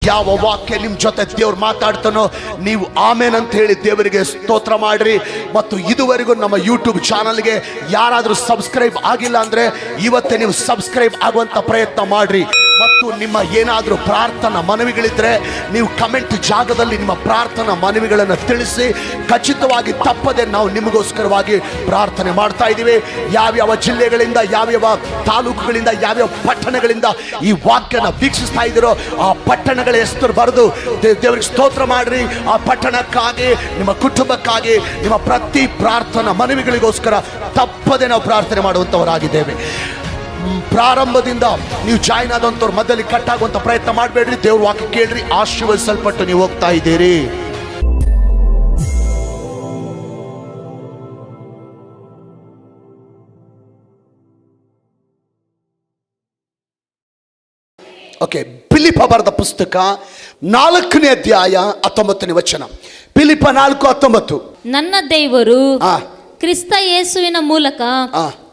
ಯಾವ ವಾಕ್ಯ ನಿಮ್ಮ ಜೊತೆ ದೇವ್ರು ಮಾತಾಡ್ತಾನೋ ನೀವು ಆಮೇನ್ ಅಂತ ಹೇಳಿ ದೇವರಿಗೆ ಸ್ತೋತ್ರ ಮಾಡ್ರಿ. ಮತ್ತು ಇದುವರೆಗೂ ನಮ್ಮ ಯೂಟ್ಯೂಬ್ ಚಾನಲ್ಗೆ ಯಾರಾದರೂ ಸಬ್ಸ್ಕ್ರೈಬ್ ಆಗಿಲ್ಲ ಅಂದರೆ ಇವತ್ತೇ ನೀವು ಸಬ್ಸ್ಕ್ರೈಬ್ ಆಗುವಂಥ ಪ್ರಯತ್ನ ಮಾಡ್ರಿ. ಮತ್ತು ನಿಮ್ಮ ಏನಾದರೂ ಪ್ರಾರ್ಥನಾ ಮನವಿಗಳಿದ್ರೆ ನೀವು ಕಮೆಂಟ್ ಜಾಗದಲ್ಲಿ ನಿಮ್ಮ ಪ್ರಾರ್ಥನಾ ಮನವಿಗಳನ್ನು ತಿಳಿಸಿ. ಖಚಿತವಾಗಿ ತಪ್ಪದೆ ನಾವು ನಿಮಗೋಸ್ಕರವಾಗಿ ಪ್ರಾರ್ಥನೆ ಮಾಡ್ತಾ ಇದ್ದೀವಿ. ಯಾವ್ಯಾವ ಜಿಲ್ಲೆಗಳಿಂದ, ಯಾವ್ಯಾವ ತಾಲೂಕುಗಳಿಂದ, ಯಾವ್ಯಾವ ಪಟ್ಟಣಗಳಿಂದ ಈ ವಾಕ್ಯನ ವೀಕ್ಷಿಸ್ತಾ ಇದ್ದೀರೋ ಆ ಪಟ್ಟಣಗಳ ಹೆಸರು ಬರೆದು ದೇವರಿಗೆ ಸ್ತೋತ್ರ ಮಾಡ್ರಿ. ಆ ಪಟ್ಟಣಕ್ಕಾಗಿ, ನಿಮ್ಮ ಕುಟುಂಬಕ್ಕಾಗಿ, ನಿಮ್ಮ ಪ್ರತಿ ಪ್ರಾರ್ಥನಾ ಮನವಿಗಳಿಗೋಸ್ಕರ ತಪ್ಪದೆ ನಾವು ಪ್ರಾರ್ಥನೆ ಮಾಡುವಂಥವರಾಗಿದ್ದೇವೆ. ಪ್ರಾರಂಭದಿಂದ ನೀವು ಜಾಯ್ನ್ ಆದಂಥವ್ರು ಮಧ್ಯದಲ್ಲಿ ಕಟ್ ಆಗುವಂಥ ಪ್ರಯತ್ನ ಮಾಡಬೇಡ್ರಿ. ದೇವ್ರ ವಾಕ್ಯ ಕೇಳ್ರಿ, ಆಶೀರ್ವದಿಸಲ್ಪಟ್ಟು ನೀವು ಹೋಗ್ತಾ ಇದ್ದೀರಿ. ಓಕೆ, ಫಿಲಿಪ ಬರೆದ ಪುಸ್ತಕ 4ನೇ ಅಧ್ಯಾಯ 19ನೇ ವಚನ. ಫಿಲಿಪ 4:19. ನನ್ನ ದೇವರು ಕ್ರಿಸ್ತ ಯೇಸುವಿನ ಮೂಲಕ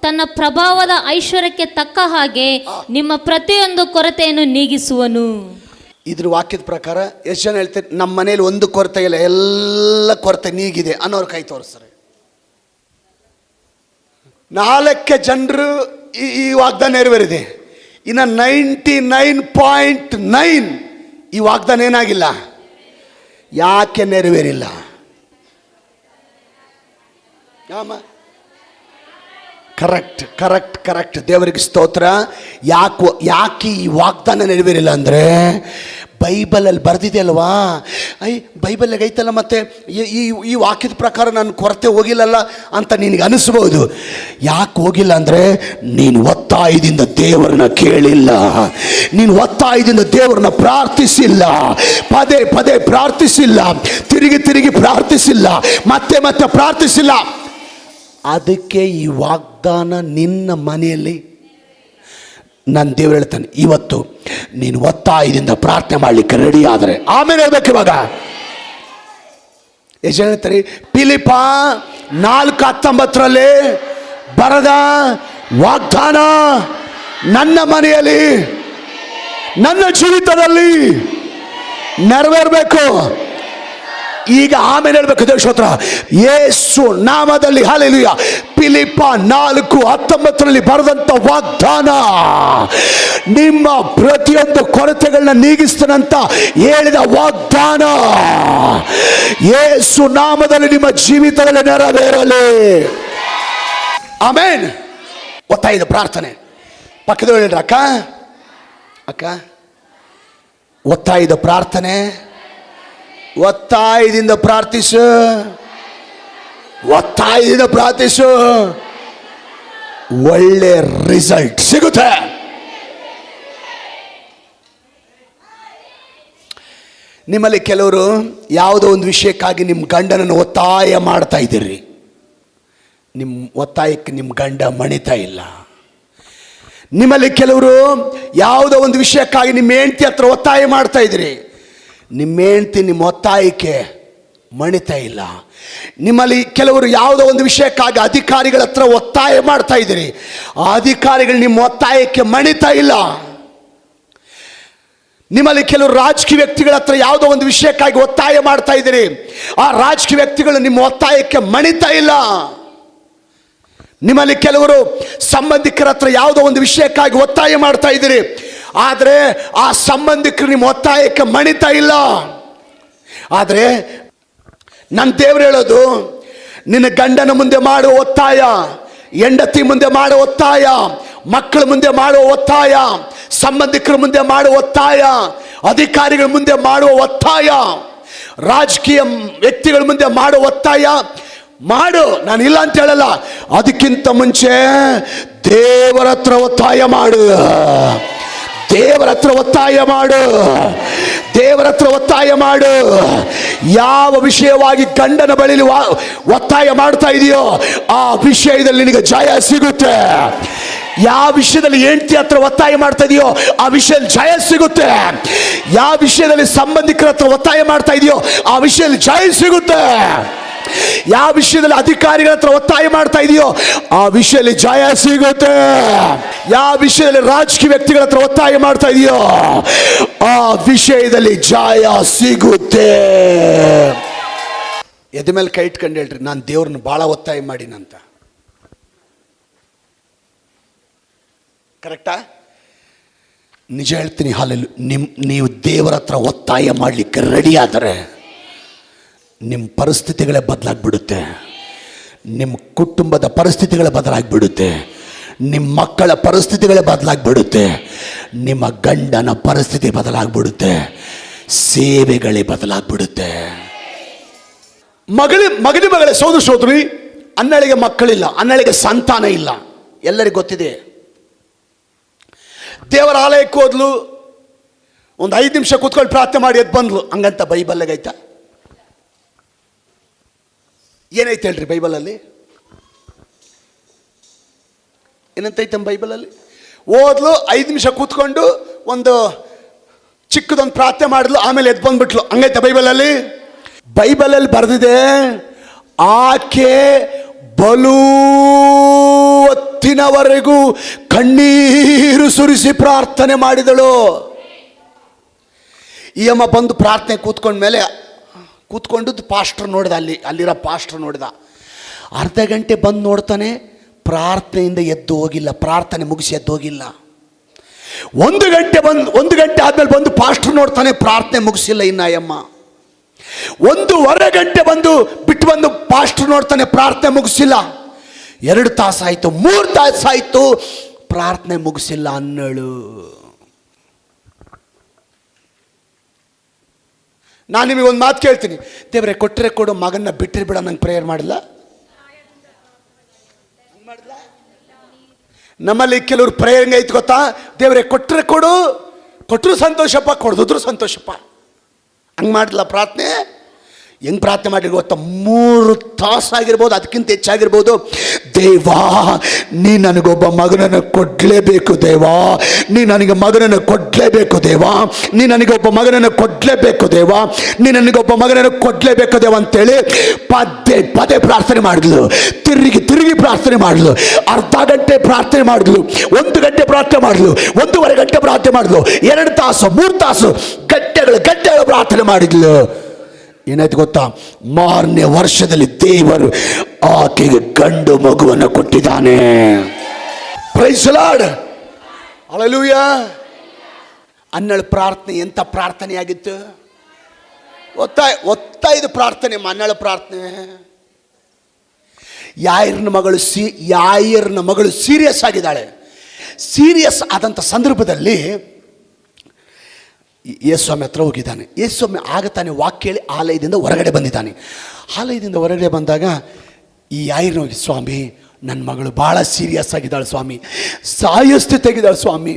ತನ್ನ ಪ್ರಭಾವದ ಐಶ್ವರ್ಯಕ್ಕೆ ತಕ್ಕ ಹಾಗೆ ನಿಮ್ಮ ಪ್ರತಿಯೊಂದು ಕೊರತೆಯನ್ನು ನೀಗಿಸುವನು. ಇದ್ರ ವಾಕ್ಯದ ಪ್ರಕಾರ ಎಷ್ಟು ಜನ ಹೇಳ್ತಾರೆ ನಮ್ಮ ಮನೇಲಿ ಒಂದು ಕೊರತೆ ಇಲ್ಲ, ಎಲ್ಲ ಕೊರತೆ ನೀಗಿದೆ ಅನ್ನೋರು ಕೈ ತೋರಿಸ್ತಾರೆ. 4 ಜನರು ಈ ವಾಗ್ದಾನ ನೆರವೇರಿದೆ. ಇನ್ನು 99.9 ಈ ವಾಗ್ದಾನ ಏನಾಗಿಲ್ಲ. ಯಾಕೆ ನೆರವೇರಿಲ್ಲ? ಕರೆಕ್ಟ್. ದೇವರಿಗೆ ಸ್ತೋತ್ರ. ಯಾಕೆ ಈ ವಾಗ್ದಾನ ನೆರವೇರಿಲ್ಲ ಅಂದರೆ ಬೈಬಲಲ್ಲಿ ಬರೆದಿದೆ ಅಲ್ವಾ. ಬೈಬಲ್ಗೆ ಐತಲ್ಲ, ಮತ್ತೆ ಈ ವಾಕ್ಯದ ಪ್ರಕಾರ ನನ್ನ ಕೊರತೆ ಹೋಗಿಲ್ಲಲ್ಲ ಅಂತ ನಿನಗೆ ಅನಿಸ್ಬೋದು. ಯಾಕೆ ಹೋಗಿಲ್ಲ ಅಂದರೆ ನೀನು ಒತ್ತಾಯದಿಂದ ದೇವರನ್ನ ಕೇಳಿಲ್ಲ, ನೀನು ಒತ್ತಾಯದಿಂದ ದೇವರನ್ನ ಪ್ರಾರ್ಥಿಸಿಲ್ಲ, ಪದೇ ಪದೇ ಪ್ರಾರ್ಥಿಸಿಲ್ಲ, ತಿರುಗಿ ಪ್ರಾರ್ಥಿಸಿಲ್ಲ, ಮತ್ತೆ ಪ್ರಾರ್ಥಿಸಿಲ್ಲ. ಅದಕ್ಕೆ ಈ ವಾಗ್ದಾನ ನಿನ್ನ ಮನೆಯಲ್ಲಿ ನನ್ನ ದೇವರು ಹೇಳ್ತಾನೆ, ಇವತ್ತು ನೀನು ಒತ್ತಾಯದಿಂದ ಪ್ರಾರ್ಥನೆ ಮಾಡಲಿಕ್ಕೆ ರೆಡಿ ಆದರೆ ಆಮೇಲೆ ಹೇಳ್ಬೇಕು. ಇವಾಗ ಎಷ್ಟು ಹೇಳ್ತಾರೆ? ಫಿಲಿಪ 4:19 ಬರೆದ ವಾಗ್ದಾನ ನನ್ನ ಮನೆಯಲ್ಲಿ, ನನ್ನ ಜೀವಿತದಲ್ಲಿ ನೆರವೇರಬೇಕು. ಈಗ ಆಮೇಲೆ ಹೇಳ್ಬೇಕು ದೇವಸ್ತೋತ್ರ. ಯೇಸು ನಾಮದಲ್ಲಿ ಹಲ್ಲೆಲೂಯಾ. ಫಿಲಿಪ 4:19 ಬರೆದಂತ ವಾಗ್ದಾನ ನಿಮ್ಮ ಪ್ರತಿಯೊಂದು ಕೊರತೆಗಳನ್ನ ನೀಗಿಸ್ತಾನಂತ ಹೇಳಿದ ವಾಗ್ದಾನ ಯೇಸು ನಾಮದಲ್ಲಿ ನಿಮ್ಮ ಜೀವಿತದಲ್ಲಿ ನೆರವೇರಲಿ. ಆಮೇನ್. ಒತ್ತಾಯದ ಪ್ರಾರ್ಥನೆ ಪಕ್ಕದವ್ರು ಹೇಳ್ರ, ಅಕ್ಕ ಒತ್ತಾಯದ ಪ್ರಾರ್ಥನೆ, ಒತ್ತಾಯದಿಂದ ಪ್ರಾರ್ಥಿಸು, ಒಳ್ಳೆ ರಿಸಲ್ಟ್ ಸಿಗುತ್ತೆ. ನಿಮ್ಮಲ್ಲಿ ಕೆಲವರು ಯಾವುದೋ ಒಂದು ವಿಷಯಕ್ಕಾಗಿ ನಿಮ್ಮ ಗಂಡನನ್ನು ಒತ್ತಾಯ ಮಾಡ್ತಾ ಇದ್ದೀರಿ. ನಿಮ್ಮ ಒತ್ತಾಯಕ್ಕೆ ನಿಮ್ಮ ಗಂಡ ಮಣಿತಾ ಇಲ್ಲ. ನಿಮ್ಮಲ್ಲಿ ಕೆಲವರು ಯಾವುದೋ ಒಂದು ವಿಷಯಕ್ಕಾಗಿ ನಿಮ್ಮ ಹೆಂಡತಿ ಹತ್ರ ಒತ್ತಾಯ ಮಾಡ್ತಾ ಇದ್ದೀರಿ. ನಿಮ್ಮ ಹೆಂಡತಿ ನಿಮ್ಮ ಒತ್ತಾಯಕ್ಕೆ ಮಣಿತಾ ಇಲ್ಲ. ನಿಮ್ಮಲ್ಲಿ ಕೆಲವರು ಯಾವುದೋ ಒಂದು ವಿಷಯಕ್ಕಾಗಿ ಅಧಿಕಾರಿಗಳ ಹತ್ರ ಒತ್ತಾಯ ಮಾಡ್ತಾ ಇದ್ದೀರಿ. ಆ ಅಧಿಕಾರಿಗಳು ನಿಮ್ಮ ಒತ್ತಾಯಕ್ಕೆ ಮಣಿತಾ ಇಲ್ಲ. ನಿಮ್ಮಲ್ಲಿ ಕೆಲವರು ರಾಜಕೀಯ ವ್ಯಕ್ತಿಗಳ ಹತ್ರ ಯಾವುದೋ ಒಂದು ವಿಷಯಕ್ಕಾಗಿ ಒತ್ತಾಯ ಮಾಡ್ತಾ ಇದ್ದೀರಿ. ಆ ರಾಜಕೀಯ ವ್ಯಕ್ತಿಗಳು ನಿಮ್ಮ ಒತ್ತಾಯಕ್ಕೆ ಮಣಿತಾ ಇಲ್ಲ. ನಿಮ್ಮಲ್ಲಿ ಕೆಲವರು ಸಂಬಂಧಿಕರ ಹತ್ರ ಯಾವುದೋ ಒಂದು ವಿಷಯಕ್ಕಾಗಿ ಒತ್ತಾಯ ಮಾಡ್ತಾ ಇದ್ದೀರಿ. ಆದರೆ ಆ ಸಂಬಂಧಿಕರು ನಿಮ್ಮ ಒತ್ತಾಯಕ್ಕೆ ಮಣಿತಾ ಇಲ್ಲ. ಆದರೆ ನನ್ನ ದೇವರು ಹೇಳೋದು, ನಿನ್ನ ಗಂಡನ ಮುಂದೆ ಮಾಡುವ ಒತ್ತಾಯ, ಹೆಂಡತಿ ಮುಂದೆ ಮಾಡುವ ಒತ್ತಾಯ, ಮಕ್ಕಳ ಮುಂದೆ ಮಾಡುವ ಒತ್ತಾಯ, ಸಂಬಂಧಿಕರ ಮುಂದೆ ಮಾಡುವ ಒತ್ತಾಯ, ಅಧಿಕಾರಿಗಳ ಮುಂದೆ ಮಾಡುವ ಒತ್ತಾಯ, ರಾಜಕೀಯ ವ್ಯಕ್ತಿಗಳ ಮುಂದೆ ಮಾಡುವ ಒತ್ತಾಯ ಮಾಡು, ನಾನು ಇಲ್ಲ ಅಂತ ಹೇಳಲ್ಲ. ಅದಕ್ಕಿಂತ ಮುಂಚೆ ದೇವರ ಹತ್ರ ಒತ್ತಾಯ ಮಾಡು. ದೇವರ ಹತ್ರ ಒತ್ತಾಯ ಮಾಡು. ದೇವರ ಹತ್ರ ಒತ್ತಾಯ ಮಾಡು. ಯಾವ ವಿಷಯವಾಗಿ ಗಂಡನ ಬಳಿಲಿ ಒತ್ತಾಯ ಮಾಡ್ತಾ ಇದೆಯೋ ಆ ವಿಷಯದಲ್ಲಿ ನಿನಗೆ ಜಯ ಸಿಗುತ್ತೆ. ಯಾವ ವಿಷಯದಲ್ಲಿ ಹೆಂಡತಿ ಹತ್ರ ಒತ್ತಾಯ ಮಾಡ್ತಾ ಇದೆಯೋ ಆ ವಿಷಯದಲ್ಲಿ ಜಯ ಸಿಗುತ್ತೆ. ಯಾವ ವಿಷಯದಲ್ಲಿ ಸಂಬಂಧಿಕರ ಹತ್ರ ಒತ್ತಾಯ ಮಾಡ್ತಾ ಇದೆಯೋ ಆ ವಿಷಯದಲ್ಲಿ ಜಯ ಸಿಗುತ್ತೆ. ಯಾವ ವಿಷಯದಲ್ಲಿ ಅಧಿಕಾರಿಗಳ ಹತ್ರ ಒತ್ತಾಯ ಮಾಡ್ತಾ ಇದೆಯೋ ಆ ವಿಷಯದಲ್ಲಿ ಜಯ ಸಿಗುತ್ತೆ. ಯಾವ ವಿಷಯದಲ್ಲಿ ರಾಜಕೀಯ ವ್ಯಕ್ತಿಗಳ ಹತ್ರ ಒತ್ತಾಯ ಮಾಡ್ತಾ ಇದೆಯೋ ಆ ವಿಷಯದಲ್ಲಿ ಜಯ ಸಿಗುತ್ತೆ. ಎದ ಮೇಲೆ ಕೈ ಇಟ್ಕೊಂಡು ಹೇಳ್ರಿ, ನಾನು ದೇವ್ರನ್ನ ಬಹಳ ಒತ್ತಾಯ ಮಾಡಿನಂತ. ಕರೆಕ್ಟಾ? ನಿಜ ಹೇಳ್ತೀನಿ, ಹಾಲೆಲ್ಲ ನೀವು ದೇವರ ಹತ್ರ ಒತ್ತಾಯ ಮಾಡಲಿಕ್ಕೆ ರೆಡಿ ಆದರೆ ನಿಮ್ಮ ಪರಿಸ್ಥಿತಿಗಳೇ ಬದಲಾಗ್ಬಿಡುತ್ತೆ. ನಿಮ್ಮ ಕುಟುಂಬದ ಪರಿಸ್ಥಿತಿಗಳೇ ಬದಲಾಗ್ಬಿಡುತ್ತೆ. ನಿಮ್ಮ ಮಕ್ಕಳ ಪರಿಸ್ಥಿತಿಗಳೇ ಬದಲಾಗ್ಬಿಡುತ್ತೆ. ನಿಮ್ಮ ಗಂಡನ ಪರಿಸ್ಥಿತಿ ಬದಲಾಗ್ಬಿಡುತ್ತೆ. ಸೇವೆಗಳೇ ಬದಲಾಗ್ಬಿಡುತ್ತೆ. ಮಗನೇ ಸೋದರಿ, ಅಣ್ಣಳಿಗೆ ಮಕ್ಕಳಿಲ್ಲ, ಅಣ್ಣಳಿಗೆ ಸಂತಾನ ಇಲ್ಲ, ಎಲ್ಲರಿಗೂ ಗೊತ್ತಿದೆ. ದೇವರ ಆಲಯಕ್ಕೆ ಹೋದ್ಲು, ಒಂದು 5 ನಿಮಿಷ ಕೂತ್ಕೊಂಡು ಪ್ರಾರ್ಥನೆ ಮಾಡಿ ಎದ್ದು ಬಂದ್ಲು. ಹಂಗಂತ ಬೈಬಲ್ಲಾಗೈತಾ? ಏನೈತೆ ಹೇಳ್ರಿ ಬೈಬಲಲ್ಲಿ? ಏನಂತೈತೆ ಬೈಬಲಲ್ಲಿ? ಓದ್ಲು, 5 ನಿಮಿಷ ಕೂತ್ಕೊಂಡು ಒಂದು ಚಿಕ್ಕದೊಂದು ಪ್ರಾರ್ಥನೆ ಮಾಡಿದ್ಲು, ಆಮೇಲೆ ಎದ್ದು ಬಂದ್ಬಿಟ್ಲು. ಹಂಗೈತೆ ಬೈಬಲಲ್ಲಿ? ಬೈಬಲಲ್ಲಿ ಬರೆದಿದೆ, ಆಕೆ ಬಲು ಹೊತ್ತಿನವರೆಗೂ ಕಣ್ಣೀರು ಸುರಿಸಿ ಪ್ರಾರ್ಥನೆ ಮಾಡಿದಳು. ಈ ಅಮ್ಮ ಬಂದು ಪ್ರಾರ್ಥನೆ ಕೂತ್ಕೊಂಡ್ಮೇಲೆ ಕೂತ್ಕೊಂಡದ್ದು ಪಾಸ್ಟರ್ ನೋಡಿದ, ಅಲ್ಲಿರೋ ಪಾಸ್ಟರ್ ನೋಡಿದ. ಅರ್ಧ ಗಂಟೆ ಬಂದು ನೋಡ್ತಾನೆ, ಪ್ರಾರ್ಥನೆಯಿಂದ ಎದ್ದು ಹೋಗಿಲ್ಲ, ಪ್ರಾರ್ಥನೆ ಮುಗಿಸಿ ಎದ್ದು ಹೋಗಿಲ್ಲ. 1 ಗಂಟೆ ಆದ್ಮೇಲೆ ಬಂದು ಪಾಸ್ಟರ್ ನೋಡ್ತಾನೆ, ಪ್ರಾರ್ಥನೆ ಮುಗಿಸಿಲ್ಲ ಇನ್ನ ಅಮ್ಮ. 1.5 ಗಂಟೆ ಬಿಟ್ಟು ಬಂದು ಪಾಸ್ಟರ್ ನೋಡ್ತಾನೆ, ಪ್ರಾರ್ಥನೆ ಮುಗಿಸಿಲ್ಲ. 2 ತಾಸಾಯ್ತು, 3 ತಾಸಾಯ್ತು, ಪ್ರಾರ್ಥನೆ ಮುಗಿಸಿಲ್ಲ ಅನ್ನಳು. ನಾನು ನಿಮಗೆ ಒಂದು ಮಾತು ಕೇಳ್ತೀನಿ, ದೇವರೇ ಕೊಟ್ಟರೆ ಕೊಡು, ಮಗನ್ನ ಬಿಟ್ಟರೆ ಬಿಡ, ನಂಗೆ ಪ್ರೇಯರ್ ಮಾಡಿಲ್ಲ. ನಮ್ಮಲ್ಲಿ ಕೆಲವರು ಪ್ರೇಯರ್ ಹೆಂಗೈತೆ ಗೊತ್ತಾ? ದೇವರೇ ಕೊಟ್ಟರೆ ಕೊಡು, ಕೊಟ್ಟರು ಸಂತೋಷಪ್ಪ, ಕೊಡದಿದ್ರು ಸಂತೋಷಪ್ಪ. ಹಂಗೆ ಮಾಡಿಲ್ಲ ಪ್ರಾರ್ಥನೆ. ಹೆಂಗೆ ಪ್ರಾರ್ಥನೆ ಮಾಡಿ ಗೊತ್ತಾ? 3 ತಾಸಾಗಿರ್ಬೋದು, ಅದಕ್ಕಿಂತ ಹೆಚ್ಚಾಗಿರ್ಬೋದು. ದೇವಾ, ನೀ ನನಗೊಬ್ಬ ಮಗನನ್ನು ಕೊಡಲೇಬೇಕು ದೇವಾ, ನೀ ನನಗೆ ಮಗನನ್ನು ಕೊಡಲೇಬೇಕು ದೇವಾ, ನೀ ನನಗೊಬ್ಬ ಮಗನನ್ನು ಕೊಡಲೇಬೇಕು ದೇವಾ, ನೀ ನನಗೊಬ್ಬ ಮಗನನ್ನು ಕೊಡಲೇಬೇಕು ದೇವ ಅಂತೇಳಿ ಪದೇ ಪ್ರಾರ್ಥನೆ ಮಾಡಿದ್ಲು. ತಿರುಗಿ ಪ್ರಾರ್ಥನೆ ಮಾಡಿದ್ಲು. ಅರ್ಧ ಗಂಟೆ ಪ್ರಾರ್ಥನೆ ಮಾಡಿದ್ಲು, 1 ಗಂಟೆ ಪ್ರಾರ್ಥನೆ ಮಾಡಿದ್ಲು, 1.5 ಗಂಟೆ ಪ್ರಾರ್ಥನೆ ಮಾಡಿದ್ಲು, 2 ತಾಸು 3 ತಾಸು ಗಂಟೆಗಳು ಪ್ರಾರ್ಥನೆ ಮಾಡಿದ್ಲು. ಏನಾಯ್ತು ಗೊತ್ತಾ? 6ನೇ ವರ್ಷದಲ್ಲಿ ದೇವರು ಆಕೆಗೆ ಗಂಡು ಮಗುವನ್ನು ಕೊಟ್ಟಿದ್ದಾನೆ. Praise the lord, hallelujah. ಅನ್ನಳ ಪ್ರಾರ್ಥನೆ ಎಂಥ ಪ್ರಾರ್ಥನೆಯಾಗಿತ್ತು? ಒತ್ತಾಯದ ಪ್ರಾರ್ಥನೆ. ಅನ್ನಳ ಪ್ರಾರ್ಥನೆ. ಯಾಯರ್ನ ಮಗಳು ಸೀರಿಯಸ್ ಆಗಿದ್ದಾಳೆ. ಸೀರಿಯಸ್ ಆದಂಥ ಸಂದರ್ಭದಲ್ಲಿ ಯೇಸುಸ್ವಾಮಿ ಹತ್ರ ಹೋಗಿದ್ದಾನೆ. ಯೇಸುಸ್ವಾಮಿ ಆಗ ತಾನೇ ವಾಕ್ಯ ಕೇಳಿ ಆಲಯದಿಂದ ಹೊರಗಡೆ ಬಂದಿದ್ದಾನೆ. ಆಲಯದಿಂದ ಹೊರಗಡೆ ಬಂದಾಗ ಈ ಯಾಯರ್ನ ಹೋಗಿ, ಸ್ವಾಮಿ ನನ್ನ ಮಗಳು ಭಾಳ ಸೀರಿಯಸ್ ಆಗಿದ್ದಾಳೆ ಸ್ವಾಮಿ, ಸಾಯೋ ಸ್ಥಿತಿಯಾಗಿದ್ದಾಳೆ ಸ್ವಾಮಿ,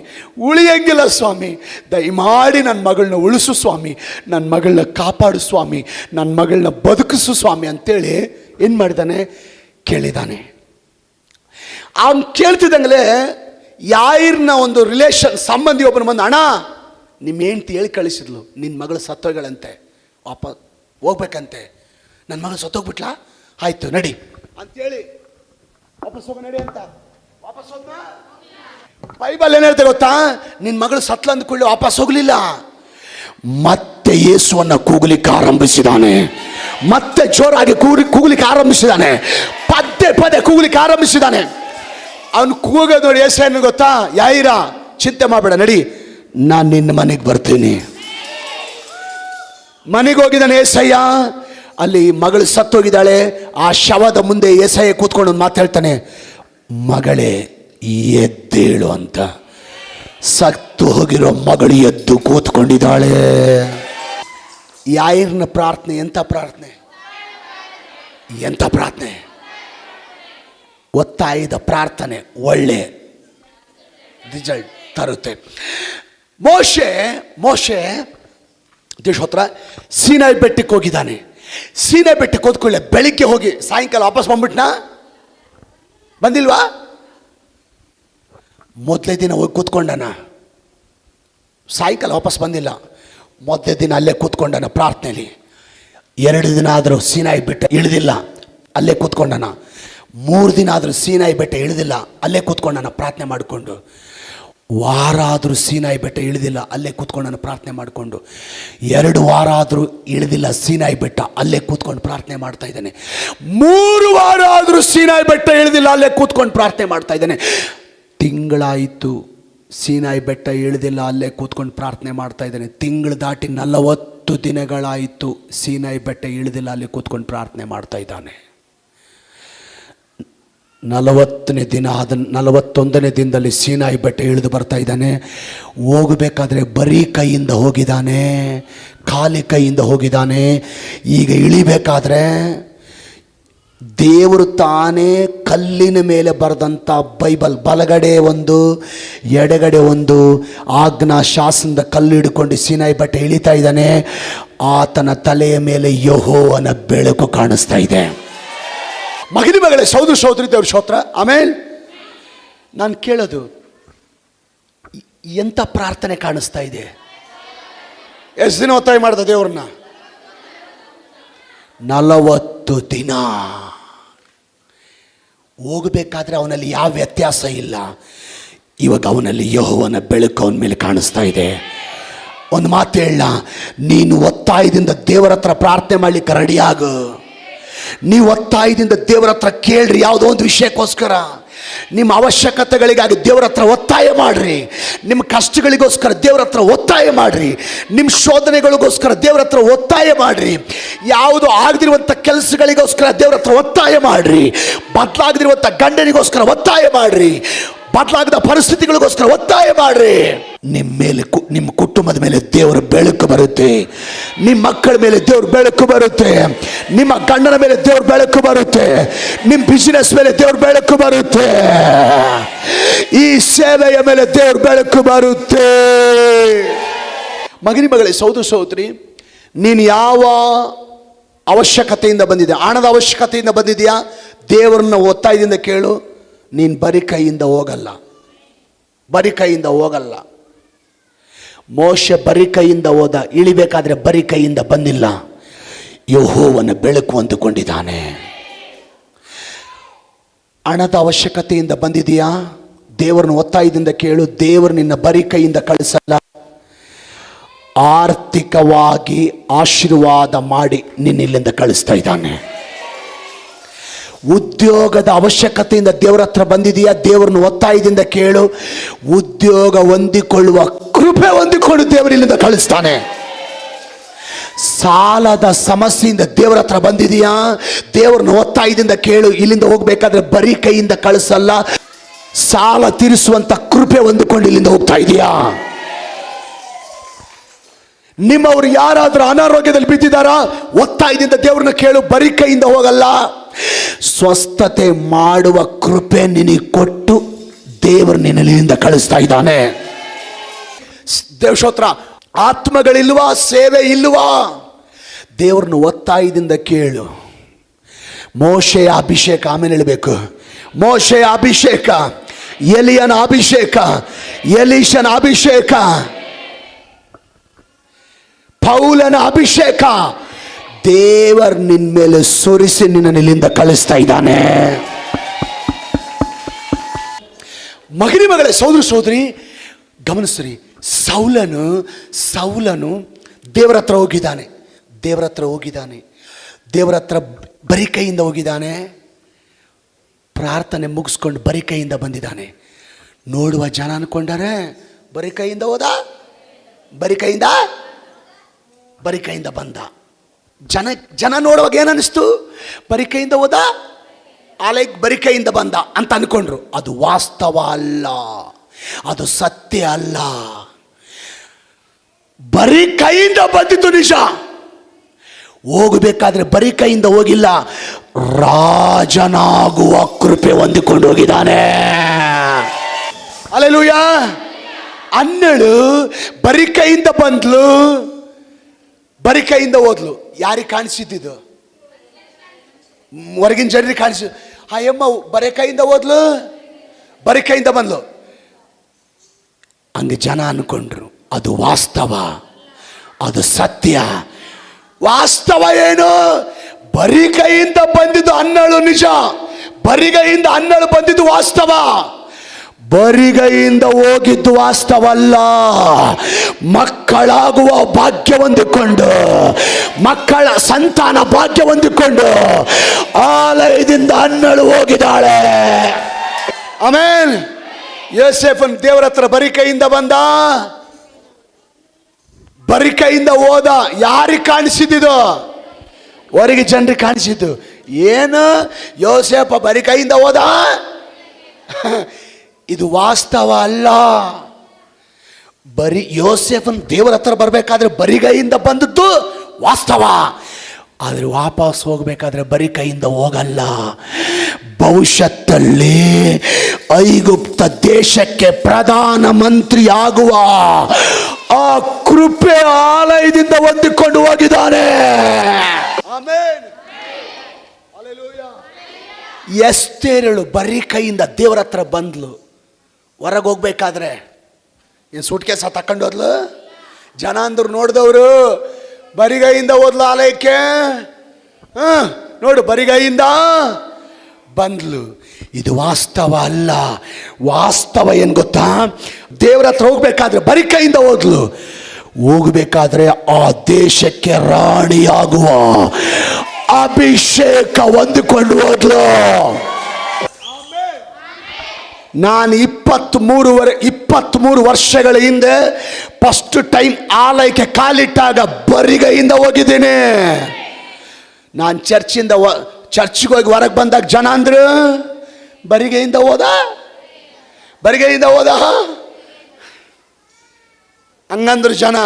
ಉಳಿಯಂಗಿಲ್ಲ ಸ್ವಾಮಿ, ದಯಮಾಡಿ ನನ್ನ ಮಗಳನ್ನ ಉಳಿಸು ಸ್ವಾಮಿ, ನನ್ನ ಮಗಳನ್ನ ಕಾಪಾಡು ಸ್ವಾಮಿ, ನನ್ನ ಮಗಳನ್ನ ಬದುಕಿಸು ಸ್ವಾಮಿ ಅಂತೇಳಿ ಏನು ಮಾಡಿದ್ದಾನೆ? ಕೇಳಿದ್ದಾನೆ. ಅವನು ಕೇಳ್ತಿದ್ದಂಗಲೇ ಯಾಯರ್ನ ಒಂದು ಸಂಬಂಧಿ ಒಬ್ಬನು ಬಂದು, ಅಣ್ಣ ನಿಮ್ಮ ಹೆಂಡ್ತಿ ಹೇಳಿ ಕಳಿಸಿದ್ಲು, ನಿನ್ನ ಮಗಳು ಸತ್ತೋಗಳಂತೆ, ಹೋಗ್ಬೇಕಂತೆ. ನನ್ನ ಮಗಳು ಸತ್ತೋಗ್ಬಿಟ್ಲಾ? ಆಯ್ತು ನಡಿ ಅಂತೇಳಿ ವಾಪಸ್ ಹೋಗ ನಡಿ ಅಂತ ವಾಪಸ್ ಹೋದ್ನ. ಬೈಬಲ್ ಏನು ಹೇಳ್ತೆ ಗೊತ್ತಾ? ನಿನ್ನ ಮಗಳು ಸತ್ಲ ಅಂದ್ಕೊಳ್ಳಿ ವಾಪಸ್ ಹೋಗ್ಲಿಲ್ಲ, ಮತ್ತೆ ಯೇಸುವನ್ನ ಕೂಗಲಿಕ್ಕೆ ಆರಂಭಿಸಿದಾನೆ. ಮತ್ತೆ ಜೋರಾಗಿ ಕೂಗಲಿಕ್ಕೆ ಆರಂಭಿಸಿದಾನೆ. ಪದೇ ಕೂಗಲಿಕ್ಕೆ ಆರಂಭಿಸಿದಾನೆ. ಅವನು ಕೂಗೋದು ನೋಡಿ ಯೇಸು ಏನು ಗೊತ್ತಾ? ಯಾಯಿರ ಚಿಂತೆ ಮಾಡಬೇಡ, ನಡಿ, ನಾನು ನಿನ್ನ ಮನೆಗೆ ಬರ್ತೀನಿ. ಮನೆಗೆ ಹೋಗಿದ್ದಾನೆ ಏಸಯ್ಯ. ಅಲ್ಲಿ ಮಗಳು ಸತ್ತೋಗಿದ್ದಾಳೆ. ಆ ಶವದ ಮುಂದೆ ಏಸಯ್ಯ ಕೂತ್ಕೊಂಡು ಒಂದು ಮಾತು ಹೇಳ್ತಾನೆ, ಮಗಳೇ ಎದ್ದೇಳು ಅಂತ. ಸತ್ತು ಹೋಗಿರೋ ಮಗಳು ಎದ್ದು ಕೂತ್ಕೊಂಡಿದ್ದಾಳೆ. ಯಾಯರ್ನ ಪ್ರಾರ್ಥನೆ ಎಂಥ ಪ್ರಾರ್ಥನೆ! ಎಂಥ ಪ್ರಾರ್ಥನೆ! ಒತ್ತಾಯದ ಪ್ರಾರ್ಥನೆ ಒಳ್ಳೆ ರಿಸಲ್ಟ್ ತರುತ್ತೆ. ಮೋಶೆ ದೇಶೋತ್ರ ಸೀನಾಯಿ ಬೆಟ್ಟಕ್ಕೆ ಹೋಗಿದ್ದಾನೆ. ಸೀನಾಯಿ ಬೆಟ್ಟಕ್ಕೆ ಹೋದ್ಕೊಳ್ಳೆ ಬೆಳಿಗ್ಗೆ ಹೋಗಿ ಸಾಯಂಕಾಲ ವಾಪಸ್ ಬಂದ್ಬಿಟ್ನಾ? ಬಂದಿಲ್ವಾ? ಮೊದಲೇ ದಿನ ಹೋಗಿ ಕೂತ್ಕೊಂಡನ, ಸಾಯಂಕಾಲ ವಾಪಸ್ ಬಂದಿಲ್ಲ. ಮೊದಲೇ ದಿನ ಅಲ್ಲೇ ಕೂತ್ಕೊಂಡನ ಪ್ರಾರ್ಥನೆಯಲ್ಲಿ. 2 ದಿನ ಆದರೂ ಸೀನಾಯಿ ಬೆಟ್ಟ ಇಳಿದಿಲ್ಲ, ಅಲ್ಲೇ ಕೂತ್ಕೊಂಡನ. 3 ದಿನ ಆದರೂ ಸೀನಾಯಿ ಬೆಟ್ಟ ಇಳಿದಿಲ್ಲ, ಅಲ್ಲೇ ಕೂತ್ಕೊಂಡನ ಪ್ರಾರ್ಥನೆ ಮಾಡಿಕೊಂಡು. ವಾರ ಆದರೂ ಸೀನಾಯಿ ಬೆಟ್ಟ ಇಳಿದಿಲ್ಲ, ಅಲ್ಲೇ ಕೂತ್ಕೊಂಡನ ಪ್ರಾರ್ಥನೆ ಮಾಡಿಕೊಂಡು. 2 ವಾರ ಆದರೂ ಇಳಿದಿಲ್ಲ ಸೀನಾಯಿ ಬೆಟ್ಟ, ಅಲ್ಲೇ ಕೂತ್ಕೊಂಡು ಪ್ರಾರ್ಥನೆ ಮಾಡ್ತಾ ಇದ್ದಾನೆ. 3 ವಾರ ಆದರೂ ಸೀನಾಯಿ ಬೆಟ್ಟ ಇಳಿದಿಲ್ಲ, ಅಲ್ಲೇ ಕೂತ್ಕೊಂಡು ಪ್ರಾರ್ಥನೆ ಮಾಡ್ತಾ ಇದ್ದಾನೆ. ತಿಂಗಳಾಯಿತು, ಸೀನಾಯಿ ಬೆಟ್ಟ ಇಳಿದಿಲ್ಲ, ಅಲ್ಲೇ ಕೂತ್ಕೊಂಡು ಪ್ರಾರ್ಥನೆ ಮಾಡ್ತಾ ಇದ್ದಾನೆ. ತಿಂಗಳು ದಾಟಿ 40 ದಿನಗಳಾಯಿತು, ಸೀನಾಯಿ ಬೆಟ್ಟ ಇಳಿದಿಲ್ಲ, ಅಲ್ಲೇ ಕೂತ್ಕೊಂಡು ಪ್ರಾರ್ಥನೆ ಮಾಡ್ತಾ ಇದ್ದಾನೆ. 40ನೇ ದಿನ 41ನೇ ದಿನದಲ್ಲಿ ಸೀನಾಯಿ ಬೆಟ್ಟ ಇಳಿದು ಬರ್ತಾ ಇದ್ದಾನೆ. ಹೋಗಬೇಕಾದ್ರೆ ಬರೀ ಕೈಯಿಂದ ಹೋಗಿದ್ದಾನೆ, ಖಾಲಿ ಕೈಯಿಂದ ಹೋಗಿದ್ದಾನೆ. ಈಗ ಇಳಿಬೇಕಾದ್ರೆ ದೇವರು ತಾನೇ ಕಲ್ಲಿನ ಮೇಲೆ ಬರೆದಂಥ ಬೈಬಲ್, ಬಲಗಡೆ ಒಂದು ಎಡಗಡೆ ಒಂದು ಆಜ್ಞಾ ಶಾಸನದ ಕಲ್ಲು ಹಿಡ್ಕೊಂಡು ಸೀನಾಯಿ ಬೆಟ್ಟ ಇಳಿತಾ ಇದ್ದಾನೆ. ಆತನ ತಲೆಯ ಮೇಲೆ ಯೆಹೋವನ ಬೆಳಕು ಕಾಣಿಸ್ತಾ ಇದೆ. ಮಗಳೇ, ಸಹೋದರಿ ದೇವ್ರ ಸ್ತೋತ್ರ, ಆಮೇಲೆ ನಾನು ಕೇಳೋದು, ಎಂಥ ಪ್ರಾರ್ಥನೆ ಕಾಣಿಸ್ತಾ ಇದೆ? ಎಷ್ಟು ದಿನ ಒತ್ತಾಯ ಮಾಡ್ದ ದೇವ್ರನ್ನ? 40 ದಿನ. ಹೋಗಬೇಕಾದ್ರೆ ಅವನಲ್ಲಿ ಯಾವ ವ್ಯತ್ಯಾಸ ಇಲ್ಲ. ಇವಾಗ ಅವನಲ್ಲಿ ಯೆಹೋವನ ಬೆಳಕು ಅವನ ಮೇಲೆ ಕಾಣಿಸ್ತಾ ಇದೆ. ಒಂದು ಮಾತು ಹೇಳ, ನೀನು ಒತ್ತಾಯದಿಂದ ದೇವರ ಹತ್ರ ಪ್ರಾರ್ಥನೆ ಮಾಡಲಿಕ್ಕೆ ರೆಡಿಯಾಗು. ನೀವು ಒತ್ತಾಯದಿಂದ ದೇವರ ಹತ್ರ ಕೇಳ್ರಿ, ಯಾವುದೋ ಒಂದು ವಿಷಯಕ್ಕೋಸ್ಕರ. ನಿಮ್ಮ ಅವಶ್ಯಕತೆಗಳಿಗಾಗಿ ದೇವರ ಹತ್ರ ಒತ್ತಾಯ ಮಾಡ್ರಿ. ನಿಮ್ಮ ಕಷ್ಟಗಳಿಗೋಸ್ಕರ ದೇವರ ಹತ್ರ ಒತ್ತಾಯ ಮಾಡ್ರಿ. ನಿಮ್ಮ ಶೋಧನೆಗಳಿಗೋಸ್ಕರ ದೇವರ ಹತ್ರ ಒತ್ತಾಯ ಮಾಡ್ರಿ. ಯಾವುದು ಆಗದಿರುವಂಥ ಕೆಲಸಗಳಿಗೋಸ್ಕರ ದೇವರ ಹತ್ರ ಒತ್ತಾಯ ಮಾಡ್ರಿ. ಬದಲಾಗದಿರುವಂಥ ಗಂಡನಿಗೋಸ್ಕರ ಒತ್ತಾಯ ಮಾಡ್ರಿ. ಬದಲಾಗದ ಪರಿಸ್ಥಿತಿಗಳಿಗೋಸ್ಕರ ಒತ್ತಾಯ ಮಾಡ್ರಿ. ನಿಮ್ಮ ಮೇಲೆ, ನಿಮ್ಮ ಕುಟುಂಬದ ಮೇಲೆ ದೇವರ ಬೆಳಕು ಬರುತ್ತೆ. ನಿಮ್ಮ ಮಕ್ಕಳ ಮೇಲೆ ದೇವ್ರ ಬೆಳಕು ಬರುತ್ತೆ. ನಿಮ್ಮ ಗಂಡನ ಮೇಲೆ ದೇವ್ರ ಬೆಳಕು ಬರುತ್ತೆ. ನಿಮ್ಮ ಬಿಸಿನೆಸ್ ಮೇಲೆ ದೇವ್ರ ಬೆಳಕು ಬರುತ್ತೆ. ಈ ಸೇವೆಯ ಮೇಲೆ ದೇವ್ರ ಬೆಳಕು ಬರುತ್ತೆ. ಮಗಳೇ, ಸಹೋದರಿ, ನೀನು ಯಾವ ಅವಶ್ಯಕತೆಯಿಂದ ಬಂದಿದೆ? ಹಣದ ಅವಶ್ಯಕತೆಯಿಂದ ಬಂದಿದೆಯಾ? ದೇವರನ್ನ ಒತ್ತಾಯದಿಂದ ಕೇಳು. ನೀನು ಬರೀ ಕೈಯಿಂದ ಹೋಗಲ್ಲ, ಬರೀ ಕೈಯಿಂದ ಹೋಗಲ್ಲ. ಮೋಶೆ ಬರೀ ಕೈಯಿಂದ ಹೋದ, ಇಳಿಬೇಕಾದ್ರೆ ಬರೀ ಕೈಯಿಂದ ಬಂದಿಲ್ಲ. ಯೆಹೋವನ ಬೆಳಕು ಅಂದುಕೊಂಡಿದ್ದಾನೆ. ಹಣದ ಅವಶ್ಯಕತೆಯಿಂದ ಬಂದಿದೆಯಾ? ದೇವರನ್ನ ಒತ್ತಾಯದಿಂದ ಕೇಳು. ದೇವರು ನಿನ್ನ ಬರೀ ಕೈಯಿಂದ ಕಳಿಸಲ್ಲ, ಆರ್ಥಿಕವಾಗಿ ಆಶೀರ್ವಾದ ಮಾಡಿ ನಿನ್ನ ಇಲ್ಲಿಂದ ಕಳಿಸ್ತಾ ಇದ್ದಾನೆ. ಉದ್ಯೋಗದ ಅವಶ್ಯಕತೆಯಿಂದ ದೇವರ ಹತ್ರ ಬಂದಿದೆಯಾ? ದೇವರನ್ನು ಒತ್ತಾಯದಿಂದ ಕೇಳು. ಉದ್ಯೋಗ ಹೊಂದಿಕೊಳ್ಳುವ ಕೃಪೆ ಹೊಂದಿಕೊಂಡು ದೇವರು ಇಲ್ಲಿಂದ ಕಳಿಸ್ತಾನೆ. ಸಾಲದ ಸಮಸ್ಯೆಯಿಂದ ದೇವರ ಹತ್ರ ಬಂದಿದೆಯಾ? ದೇವರನ್ನು ಒತ್ತಾಯದಿಂದ ಕೇಳು. ಇಲ್ಲಿಂದ ಹೋಗ್ಬೇಕಾದ್ರೆ ಬರೀ ಕೈಯಿಂದ ಕಳಿಸಲ್ಲ, ಸಾಲ ತೀರಿಸುವಂತ ಕೃಪೆ ಹೊಂದಿಕೊಂಡು ಇಲ್ಲಿಂದ ಹೋಗ್ತಾ ಇದೆಯಾ? ನಿಮ್ಮವರು ಯಾರಾದ್ರೂ ಅನಾರೋಗ್ಯದಲ್ಲಿ ಬಿದ್ದಿದ್ದಾರಾ? ಒತ್ತಾಯದಿಂದ ದೇವ್ರನ್ನ ಕೇಳು. ಬರೀ ಕೈಯಿಂದ ಹೋಗಲ್ಲ, ಸ್ವಸ್ಥತೆ ಮಾಡುವ ಕೃಪೆ ನಿನಗೆ ಕೊಟ್ಟು ದೇವರು ನಿನ್ನಿಂದ ಕಳಿಸ್ತಾ ಇದ್ದಾನೆ. ದೇವಶೋತ್ರ, ಆತ್ಮಗಳಿಲ್ವಾ? ಸೇವೆ ಇಲ್ವಾ? ದೇವ್ರನ್ನ ಒತ್ತಾಯದಿಂದ ಕೇಳು. ಮೋಶೆಯ ಅಭಿಷೇಕ ಆಮೇಲೆ ಹೇಳಬೇಕು. ಮೋಶೆಯ ಅಭಿಷೇಕ, ಎಲಿಯನ ಅಭಿಷೇಕ, ಎಲೀಷನ ಅಭಿಷೇಕ, ಪೌಲನ ಅಭಿಷೇಕ, ದೇವರ್ ನಿನ್ನ ಮೇಲೆ ಸುರಿಸಿ ನಿನ್ನ ಇಲ್ಲಿಂದ ಕಳಿಸ್ತಾ ಇದ್ದಾನೆ. ಮಗಳೇ, ಸಹೋದರಿ, ಗಮನಿಸ್ರಿ. ಸೌಲನು ದೇವರ ಹತ್ರ ಹೋಗಿದ್ದಾನೆ. ದೇವರ ಹತ್ರ ಬರೀ ಕೈಯಿಂದ ಹೋಗಿದ್ದಾನೆ. ಪ್ರಾರ್ಥನೆ ಮುಗಿಸ್ಕೊಂಡು ಬರೀ ಕೈಯಿಂದ ಬಂದಿದ್ದಾನೆ. ನೋಡುವ ಜನ ಅನ್ಕೊಂಡಾರೆ ಬರೀ ಕೈಯಿಂದ ಹೋದ, ಬರೀ ಕೈಯಿಂದ ಬಂದ. ಜನ ನೋಡುವಾಗ ಏನನ್ನಿಸ್ತು? ಬರೀ ಕೈಯಿಂದ ಹೋದ, ಆಲೈಕ್ ಬರೀ ಕೈಯಿಂದ ಬಂದ ಅಂತ ಅನ್ಕೊಂಡ್ರು. ಅದು ವಾಸ್ತವ ಅಲ್ಲ, ಅದು ಸತ್ಯ ಅಲ್ಲ. ಬರೀ ಕೈಯಿಂದ ಬಂದಿತ್ತು ನಿಜ. ಹೋಗಬೇಕಾದ್ರೆ ಬರೀ ಕೈಯಿಂದ ಹೋಗಿಲ್ಲ, ರಾಜನಾಗುವ ಕೃಪೆ ಹೊಂದಿಕೊಂಡು ಹೋಗಿದ್ದಾನೆ. ಹಲ್ಲೆಲೂಯ. ಅನ್ನಳು ಬರೀ ಕೈಯಿಂದ ಬಂದ್ಲು, ಬರೀ ಕೈಯಿಂದ ಹೋದ್ಲು. ಯಾರಿಗೆ ಕಾಣಿಸಿದ್ದು? ಹೊರಗಿನ ಜನರಿಗೆ ಕಾಣಿಸಿ. ಅಯ್ಯಮ್ಮ ಬರೀ ಕೈಯಿಂದ ಹೋದ್ಲು, ಬರೀ ಕೈಯಿಂದ ಬಂದ್ಲು. ಹಂಗೆ ಜನ ಅನ್ಕೊಂಡ್ರು. ಅದು ವಾಸ್ತವ, ಅದು ಸತ್ಯ. ವಾಸ್ತವ ಏನು? ಬರಿಗೈಯಿಂದ ಬಂದಿದ್ದು 12 ನಿಜ, ಬರಿಗೈಯಿಂದ 12 ಬಂದಿದ್ದು ವಾಸ್ತವ. ಬರಿಗೈಯಿಂದ ಹೋಗಿದ್ದು ವಾಸ್ತವಲ್ಲ. ಮಕ್ಕಳಾಗುವ ಭಾಗ್ಯ ಹೊಂದಿಕೊಂಡು, ಮಕ್ಕಳ ಸಂತಾನ ಭಾಗ್ಯ ಹೊಂದಿಕೊಂಡು ಆಲಯದಿಂದ 12 ಹೋಗಿದ್ದಾಳೆ. ಆಮೇಲೆ ಯೋಸೇಫನ್ ದೇವರ ಹತ್ರ ಬರಿಕೈಯಿಂದ ಬಂದ, ಬರಿಕೈಯಿಂದ ಹೋದ. ಯಾರಿಗೆ ಕಾಣಿಸಿದ್ದು? ಹೊರಗೆ ಜನರಿಗೆ ಕಾಣಿಸಿದ್ದು. ಏನು ಯೋಸೇಫ ಬರಿಕೈಯಿಂದ ಹೋದ? ಇದು ವಾಸ್ತವ ಅಲ್ಲ. ಯೋಸೇಫನ್ ದೇವರ ಹತ್ರ ಬರಬೇಕಾದ್ರೆ ಬರಿಗೈಯಿಂದ ಬಂದದ್ದು ವಾಸ್ತವ. ಆದರೆ ವಾಪಸ್ ಹೋಗ್ಬೇಕಾದ್ರೆ ಬರಿಕೈಯಿಂದ ಹೋಗಲ್ಲ. ಭವಿಷ್ಯತ್ತಲ್ಲಿ ಐಗುಪ್ತ ದೇಶಕ್ಕೆ ಪ್ರಧಾನ ಮಂತ್ರಿ ಆಗುವ ಆ ಕೃಪೆ ಆಲಯದಿಂದ ಹೊಂದಿಕೊಂಡು ಹೋಗಿದ್ದಾನೆ. ಆಮೆನ್. ಹಲ್ಲೆಲೂಯಾ. ಎಸ್ತೇರಳು ಬರೀ ಕೈಯಿಂದ ದೇವರ ಹತ್ರ ಬಂದ್ಲು. ಹೊರಗೆ ಹೋಗ್ಬೇಕಾದ್ರೆ ಏನು ಸೂಟ್ಕೇಸ ತಕೊಂಡು ಹೋದ್ಲು? ಜನ ಅಂದ್ರು ನೋಡಿದವರು ಬರಿಗೈಯಿಂದ ಹೋದ್ಲು ಆಲಯಕ್ಕೆ. ನೋಡು, ಬರಿಗೈಯಿಂದ ಬಂದ್ಲು. ಇದು ವಾಸ್ತವ ಅಲ್ಲ. ವಾಸ್ತವ ಏನು ಗೊತ್ತಾ? ದೇವರ ಹತ್ರ ಹೋಗ್ಬೇಕಾದ್ರೆ ಬರೀ ಕೈಯಿಂದ ಹೋದ್ಲು. ಹೋಗ್ಬೇಕಾದ್ರೆ ಆ ದೇಶಕ್ಕೆ ರಾಣಿಯಾಗುವ ಅಭಿಷೇಕ ಹೊಂದಿಕೊಂಡು ಹೋದ್ಲು. ನಾನು 23 ವರ್ಷಗಳ ಹಿಂದೆ ಫಸ್ಟ್ ಟೈಮ್ ಆಲಯಕ್ಕೆ ಕಾಲಿಟ್ಟಾಗ ಬರಿಗೈಯಿಂದ ಹೋಗಿದ್ದೀನಿ. ನಾನು ಚರ್ಚ್ಗೆ ಹೋಗಿ ಹೊರಗೆ ಬಂದಾಗ ಜನ ಅಂದ್ರು ಬರಿಗೈಯಿಂದ ಹೋದ ಹಂಗಂದ್ರು ಜನ.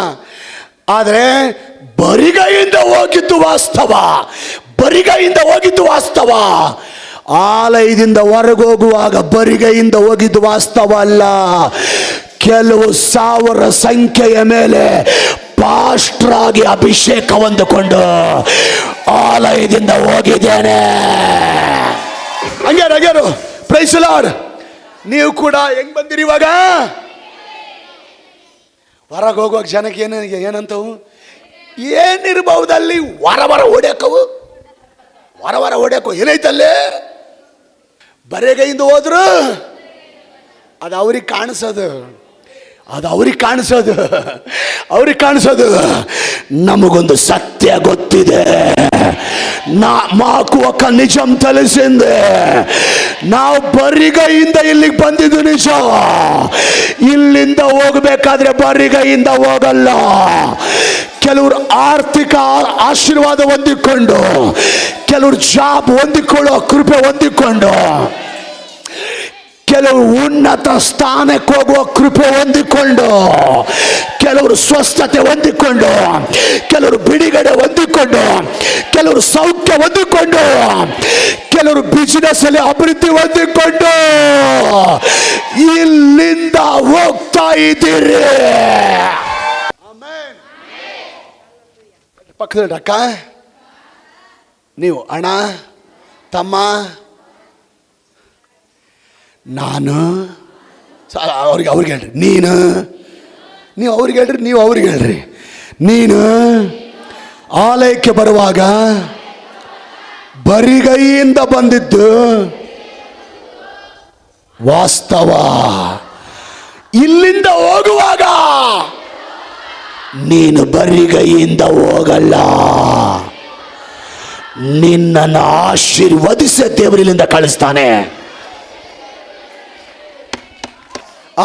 ಆದರೆ ಬರಿಗೈಯಿಂದ ಹೋಗಿದ್ದು ವಾಸ್ತವ. ಆಲಯದಿಂದ ಹೊರಗೆ ಹೋಗುವಾಗ ಬರಿಗೈಯಿಂದ ಹೋಗಿದ್ದು ವಾಸ್ತವ ಅಲ್ಲ. ಕೆಲವು ಸಾವಿರ ಸಂಖ್ಯೆಯ ಮೇಲೆ ಪಾಸ್ಟರ್ ಆಗಿ ಅಭಿಷೇಕ ಹೊಂದಿಕೊಂಡು ಆಲಯದಿಂದ ಹೋಗಿದ್ದೇನೆ. ಹಂಗ್ಯಾರು ಪ್ರೈಸ್ ಲಾರ್ಡ್. ನೀವು ಕೂಡ ಹೆಂಗ್ ಬಂದಿರಿ ಇವಾಗ? ಹೊರಗೆ ಹೋಗುವಾಗ ಜನಕ್ಕೆ ಏನಂತವು? ಏನಿರ್ಬಹುದಲ್ಲಿ? ವರ ಹೊಡ್ಯಕವು ಏನೈತಲ್ಲಿ? ಬರೆಗೈಯಿಂದ ಹೋದ್ರು ಅದು ಅವ್ರಿಗೆ ಕಾಣಿಸೋದು. ನಮಗೊಂದು ಸತ್ಯ ಗೊತ್ತಿದೆ. ಮಾಕು ಒಕ್ಕ ನಿಜಂ ತಲಿಸಿಂದೆ. ನಾವು ಬರಿಗೈಯಿಂದ ಇಲ್ಲಿಗೆ ಬಂದಿದ್ದು ನಿಜ. ಇಲ್ಲಿಂದ ಹೋಗ್ಬೇಕಾದ್ರೆ ಬರಿಗೈಯಿಂದ ಹೋಗಲ್ಲ. ಕೆಲವರು ಆರ್ಥಿಕ ಆಶೀರ್ವಾದ ಹೊಂದಿಕೊಂಡು, ಕೆಲವರು ಜಾಬ್ ಹೊಂದಿಕೊಳ್ಳೋ ಕೃಪೆ ಹೊಂದಿಕೊಂಡು, ಕೆಲವರು ಉನ್ನತ ಸ್ಥಾನಕ್ಕೆ ಹೋಗುವ ಕೃಪೆ ಹೊಂದಿಕೊಂಡು, ಕೆಲವರು ಸ್ವಸ್ಥತೆ ಹೊಂದಿಕೊಂಡು, ಕೆಲವರು ಬಿಡುಗಡೆ ಹೊಂದಿಕೊಂಡು, ಕೆಲವರು ಸೌಖ್ಯ ಹೊಂದಿಕೊಂಡು, ಕೆಲವರು ಬಿಸಿನೆಸ್ ಅಲ್ಲಿ ಅಭಿವೃದ್ಧಿ ಹೊಂದಿಕೊಂಡು ಇಲ್ಲಿಂದ ಹೋಗ್ತಾ ಇದ್ದೀರಿ. ಪಕ್ಕದಲ್ಲಿ ಅಕ್ಕ, ನೀವು ಅಣ್ಣ, ತಮ್ಮ, ನಾನು, ಅವ್ರಿಗೆ ಹೇಳ್ರಿ. ನೀವು ಅವ್ರಿಗೆ ಹೇಳ್ರಿ, ನೀವು ಅವ್ರಿಗೆ ಹೇಳ್ರಿ. ನೀನು ಆಲಯಕ್ಕೆ ಬರುವಾಗ ಬರಿಗೈಯಿಂದ ಬಂದಿದ್ದು ವಾಸ್ತವ. ಇಲ್ಲಿಂದ ಹೋಗುವಾಗ ನೀನು ಬರಿಗೈಯಿಂದ ಹೋಗಲ್ಲ. ನಿನ್ನನ್ನು ಆಶೀರ್ವದಿಸ ದೇವರಿಲ್ಲಿಂದ ಕಳಿಸ್ತಾನೆ.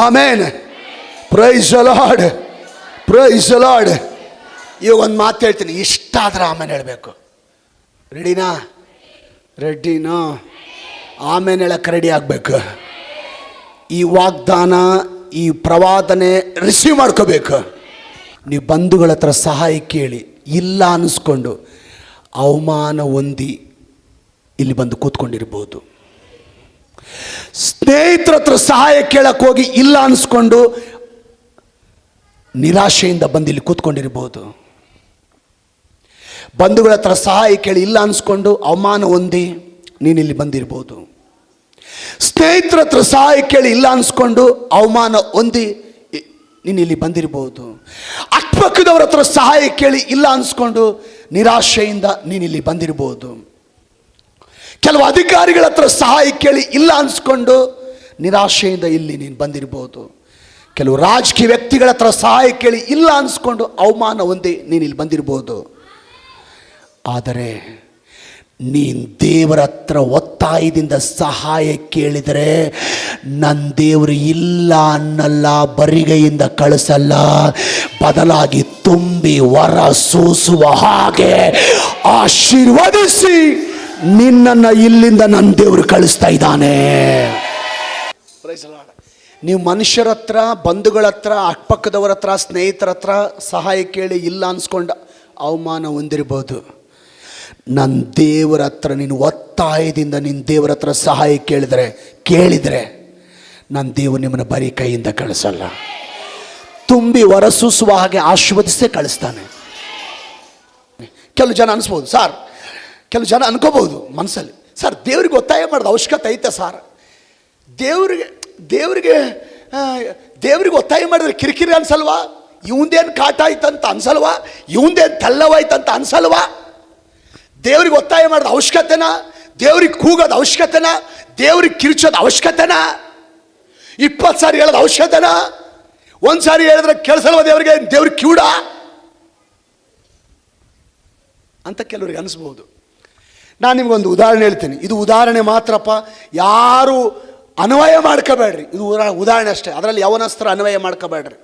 ಆಮೇನ್. Praise the lord. ಈಗ ಒಂದು ಮಾತು ಹೇಳ್ತೀನಿ, ಇಷ್ಟ ಆದ್ರೆ ಆಮೇಲೆ ಹೇಳಬೇಕು. ರೆಡಿನೋ? ಆಮೇಲೆ ಹೇಳಕ್ಕೆ ರೆಡಿ ಆಗಬೇಕು. ಈ ವಾಗ್ದಾನ, ಈ ಪ್ರವಾದನೆ ರಿಸೀವ್ ಮಾಡ್ಕೋಬೇಕು. ನೀವು ಬಂಧುಗಳ ಹತ್ರ ಸಹಾಯ ಕೇಳಿ ಇಲ್ಲ ಅನ್ನಿಸ್ಕೊಂಡು ಅವಮಾನ ಹೊಂದಿ ಇಲ್ಲಿ ಬಂದು ಕೂತ್ಕೊಂಡಿರ್ಬೋದು. ಸ್ನೇಹಿತರ ಹತ್ರ ಸಹಾಯ ಕೇಳಕ್ಕೆ ಹೋಗಿ ಇಲ್ಲ ಅನ್ನಿಸ್ಕೊಂಡು ನಿರಾಶೆಯಿಂದ ಬಂದು ಇಲ್ಲಿ ಕೂತ್ಕೊಂಡಿರ್ಬೋದು. ಬಂಧುಗಳ ಹತ್ರ ಸಹಾಯ ಕೇಳಿ ಇಲ್ಲ ಅನ್ನಿಸ್ಕೊಂಡು ಅವಮಾನ ಹೊಂದಿ ನೀನಿಲ್ಲಿ ಬಂದಿರ್ಬೋದು. ಸ್ನೇಹಿತರ ಹತ್ರ ಸಹಾಯ ಕೇಳಿ ಇಲ್ಲ ಅನ್ನಿಸ್ಕೊಂಡು ಅವಮಾನ ಹೊಂದಿ ನೀನು ಇಲ್ಲಿ ಬಂದಿರಬಹುದು. ಅಕ್ಕಪಕ್ಕದವ್ರ ಹತ್ರ ಸಹಾಯ ಕೇಳಿ ಇಲ್ಲ ಅನ್ಸ್ಕೊಂಡು ನಿರಾಶೆಯಿಂದ ನೀನು ಇಲ್ಲಿ ಬಂದಿರಬಹುದು. ಕೆಲವು ಅಧಿಕಾರಿಗಳ ಹತ್ರ ಸಹಾಯ ಕೇಳಿ ಇಲ್ಲ ಅನ್ಸ್ಕೊಂಡು ನಿರಾಶೆಯಿಂದ ಇಲ್ಲಿ ನೀನು ಬಂದಿರಬಹುದು. ಕೆಲವು ರಾಜಕೀಯ ವ್ಯಕ್ತಿಗಳ ಹತ್ರ ಸಹಾಯ ಕೇಳಿ ಇಲ್ಲ ಅನ್ಸ್ಕೊಂಡು ಅವಮಾನ ಹೊಂದಿ ನೀನು ಇಲ್ಲಿ ಬಂದಿರಬಹುದು. ಆದರೆ ನೀನು ದೇವರ ಹತ್ರ ಒತ್ತಾಯದಿಂದ ಸಹಾಯ ಕೇಳಿದರೆ ನನ್ನ ದೇವರು ಇಲ್ಲ ಅನ್ನಲ್ಲ, ಬರಿಗೈಯಿಂದ ಕಳಿಸಲ್ಲ, ಬದಲಾಗಿ ತುಂಬಿ ವರ ಸೂಸುವ ಹಾಗೆ ಆಶೀರ್ವದಿಸಿ ನಿನ್ನನ್ನು ಇಲ್ಲಿಂದ ನನ್ನ ದೇವರು ಕಳಿಸ್ತಾ ಇದ್ದಾನೆ. ನೀವು ಮನುಷ್ಯರ ಹತ್ರ, ಬಂಧುಗಳ ಹತ್ರ, ಅಕ್ಕಪಕ್ಕದವರ ಹತ್ರ, ಸ್ನೇಹಿತರ ಹತ್ರ ಸಹಾಯ ಕೇಳಿ ಇಲ್ಲ ಅನ್ಸ್ಕೊಂಡು ಅವಮಾನ ಹೊಂದಿರ್ಬೋದು. ನನ್ನ ದೇವರ ಹತ್ರ ನೀನು ಒತ್ತಾಯದಿಂದ ನಿನ್ನ ದೇವರ ಹತ್ರ ಸಹಾಯ ಕೇಳಿದರೆ ನನ್ನ ದೇವರು ನಿಮ್ಮನ್ನು ಬರೀ ಕೈಯಿಂದ ಕಳಿಸಲ್ಲ, ತುಂಬಿ ಹೊರಸೂಸುವ ಹಾಗೆ ಆಶೀರ್ವದಿಸೇ ಕಳಿಸ್ತಾನೆ. ಕೆಲವು ಜನ ಅನಿಸ್ಬೋದು ಸರ್, ಕೆಲವು ಜನ ಅನ್ಕೋಬಹುದು ಮನಸ್ಸಲ್ಲಿ, ಸರ್ ದೇವ್ರಿಗೆ ಒತ್ತಾಯ ಮಾಡೋದು ಅವಶ್ಯಕತೆ ಐತೆ ಸರ್, ದೇವ್ರಿಗೆ ಒತ್ತಾಯ ಮಾಡಿದ್ರೆ ಕಿರಿಕಿರಿ ಅನ್ಸಲ್ವಾ, ಇವಂದೇನು ಕಾಟ ಆಯ್ತಂತ ಅನ್ಸಲ್ವಾ, ಇವಂದೇನು ತೆಲ್ಲವಾಯ್ತಂತ ಅನ್ಸಲ್ವಾ, ದೇವ್ರಿಗೆ ಒತ್ತಾಯ ಮಾಡೋದು ಅವಶ್ಯಕತೆನಾ, ದೇವ್ರಿಗೆ ಕೂಗೋದು ಅವಶ್ಯಕತೆನಾ, ದೇವ್ರಿಗೆ ಕಿರ್ಚೋದು ಅವಶ್ಯಕತೆನಾ, 20 ಸಾರಿ ಹೇಳೋದು ಅವಶ್ಯಕತೆನಾ, 1 ಸಾರಿ ಹೇಳಿದ್ರೆ ಕೇಳಿಸಲ್ವ ದೇವ್ರಿಗೆ ಕಿವುಡ ಅಂತ ಕೆಲವ್ರಿಗೆ ಅನಿಸ್ಬೋದು. ನಾನು ನಿಮ್ಗೊಂದು ಉದಾಹರಣೆ ಹೇಳ್ತೀನಿ. ಇದು ಉದಾಹರಣೆ ಮಾತ್ರಪ್ಪ, ಯಾರು ಅನ್ವಯ ಮಾಡ್ಕೋಬೇಡ್ರಿ. ಇದು ಉದಾಹರಣೆ ಅಷ್ಟೇ, ಅದರಲ್ಲಿ ಯವನಸ್ತ್ರ ಅನ್ವಯ ಮಾಡ್ಕೋಬೇಡ್ರಿ.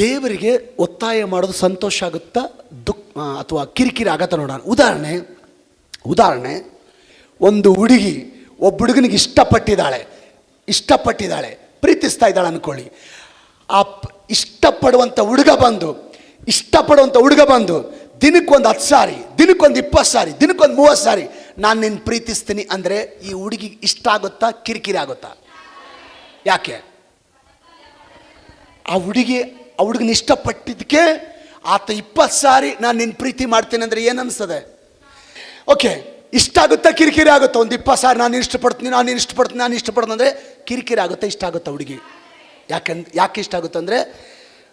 ದೇವರಿಗೆ ಒತ್ತಾಯ ಮಾಡೋದು ಸಂತೋಷ ಆಗುತ್ತಾ ಅಥವಾ ಕಿರಿಕಿರಿ ಆಗತ್ತಾ ನೋಡೋಣ. ಉದಾಹರಣೆ ಒಂದು ಹುಡುಗಿ ಒಬ್ಬ ಹುಡುಗನಿಗೆ ಇಷ್ಟಪಟ್ಟಿದ್ದಾಳೆ, ಪ್ರೀತಿಸ್ತಾ ಇದ್ದಾಳೆ ಅನ್ಕೊಳ್ಳಿ. ಆ ಇಷ್ಟಪಡುವಂಥ ಹುಡುಗ ಬಂದು ದಿನಕ್ಕೊಂದು 10 ಸಾರಿ, ದಿನಕ್ಕೊಂದು 20 ಸಾರಿ, ದಿನಕ್ಕೊಂದು 30 ಸಾರಿ ನಾನು ನಿನ್ನ ಪ್ರೀತಿಸ್ತೀನಿ ಅಂದರೆ ಈ ಹುಡುಗಿಗೆ ಇಷ್ಟ ಆಗುತ್ತಾ, ಕಿರಿಕಿರಿ ಆಗುತ್ತಾ? ಯಾಕೆ? ಆ ಹುಡುಗನ ಇಷ್ಟಪಟ್ಟಿದ್ದಕ್ಕೆ ಆತ 20 ಸಾರಿ ನಾನು ನಿನ್ನ ಪ್ರೀತಿ ಮಾಡ್ತೀನಿ ಅಂದರೆ ಏನು ಅನಿಸ್ತದೆ? ಓಕೆ, ಇಷ್ಟ ಆಗುತ್ತಾ, ಕಿರಿಕಿರಿ ಆಗುತ್ತಾ? ಒಂದು 20 ಸಾರಿ ನಾನು ಇಷ್ಟಪಡ್ತೀನಿ ಅಂದರೆ ಕಿರಿಕಿರಿ ಆಗುತ್ತಾ, ಇಷ್ಟ ಆಗುತ್ತಾ ಹುಡುಗಿ? ಯಾಕೆ ಇಷ್ಟ ಆಗುತ್ತೆ ಅಂದರೆ